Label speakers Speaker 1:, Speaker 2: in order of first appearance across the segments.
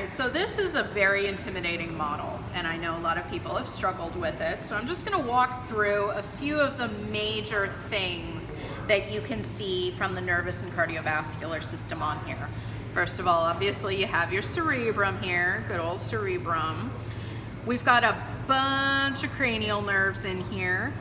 Speaker 1: right, so this is a very intimidating model, and I know a lot of people have struggled with it. So I'm just going to walk through a few of the major things that you can see from the nervous and cardiovascular system on here. First of all, obviously you have your cerebrum here, good old cerebrum. We've got a bunch of cranial nerves in here.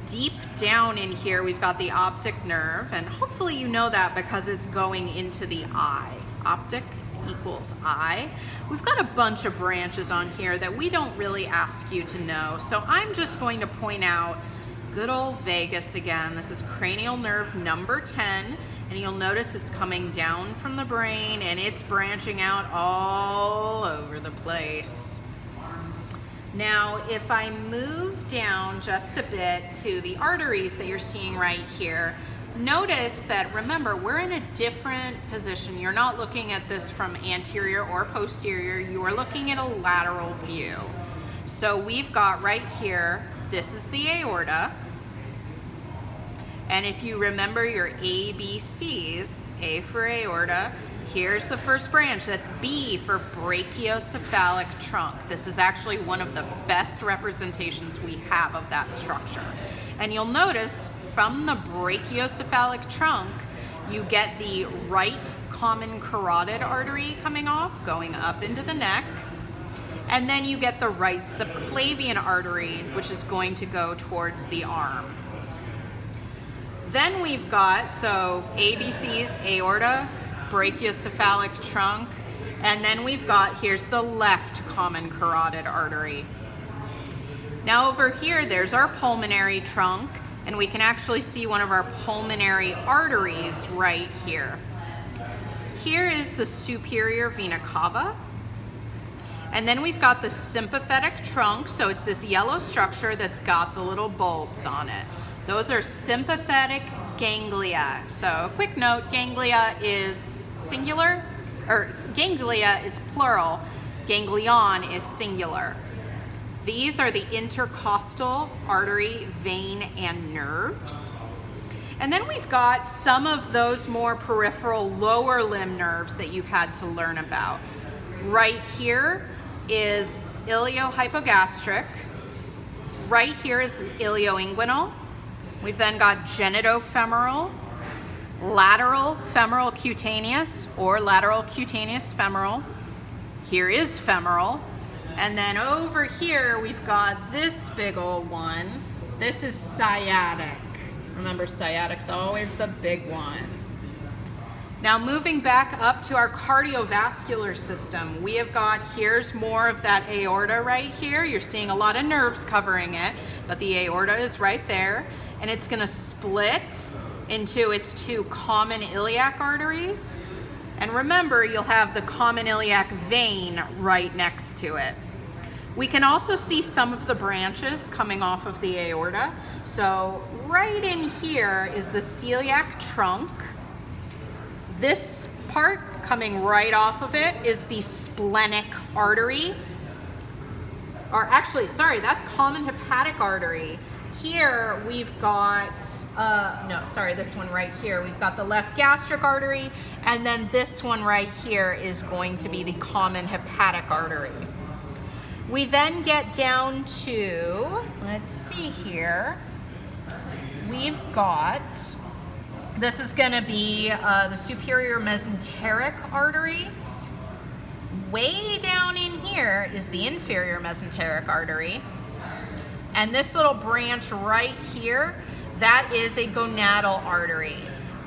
Speaker 1: Deep down in here, we've got the optic nerve, and hopefully you know that because it's going into the eye. Optic equals eye. We've got a bunch of branches on here that we don't really ask you to know, so I'm just going to point out good old vagus again. This is cranial nerve number 10, and you'll notice it's coming down from the brain and it's branching out all over the place. Now, if I move down just a bit to the arteries that you're seeing right here, notice that, remember, we're in a different position. You're not looking at this from anterior or posterior. You are looking at a lateral view. So we've got right here, this is the aorta. And if you remember your ABCs, A for aorta, here's the first branch. That's B for brachiocephalic trunk. This is actually one of the best representations we have of that structure. And you'll notice from the brachiocephalic trunk, you get the right common carotid artery coming off, going up into the neck. And then you get the right subclavian artery, which is going to go towards the arm. Then we've got, so ABCs, aorta, brachiocephalic trunk, and then we've got, here's the left common carotid artery. Now over here, there's our pulmonary trunk, and we can actually see one of our pulmonary arteries right here. Here is the superior vena cava, and then we've got the sympathetic trunk, so it's this yellow structure that's got the little bulbs on it. Those are sympathetic ganglia. So a quick note, ganglia is singular, or ganglia is plural, ganglion is singular. These are the intercostal artery, vein, and nerves. And then we've got some of those more peripheral lower limb nerves that you've had to learn about. Right here is iliohypogastric. Right here is ilioinguinal. We've then got genitofemoral, lateral femoral cutaneous, or lateral cutaneous femoral. Here is femoral. And then over here, we've got this big old one. This is sciatic. Remember, sciatic's always the big one. Now moving back up to our cardiovascular system, we have got, here's more of that aorta right here. You're seeing a lot of nerves covering it, but the aorta is right there. And it's gonna split into its two common iliac arteries. And remember, you'll have the common iliac vein right next to it. We can also see some of the branches coming off of the aorta. So right in here is the celiac trunk. This part coming right off of it is the splenic artery. Or actually, sorry, that's common hepatic artery. Here we've got, this one right here. We've got the left gastric artery, and then this one right here is going to be the common hepatic artery. We then get down to, let's see here, we've got, this is gonna be the superior mesenteric artery. Way down in here is the inferior mesenteric artery. And this little branch right here, that is a gonadal artery.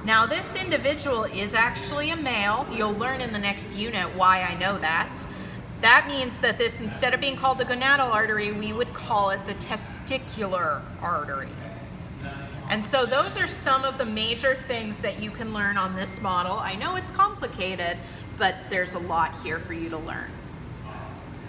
Speaker 1: Now this individual is actually a male. You'll learn in the next unit why I know that. That means that this, instead of being called the gonadal artery, we would call it the testicular artery. And so those are some of the major things that you can learn on this model. I know it's complicated, but there's a lot here for you to learn.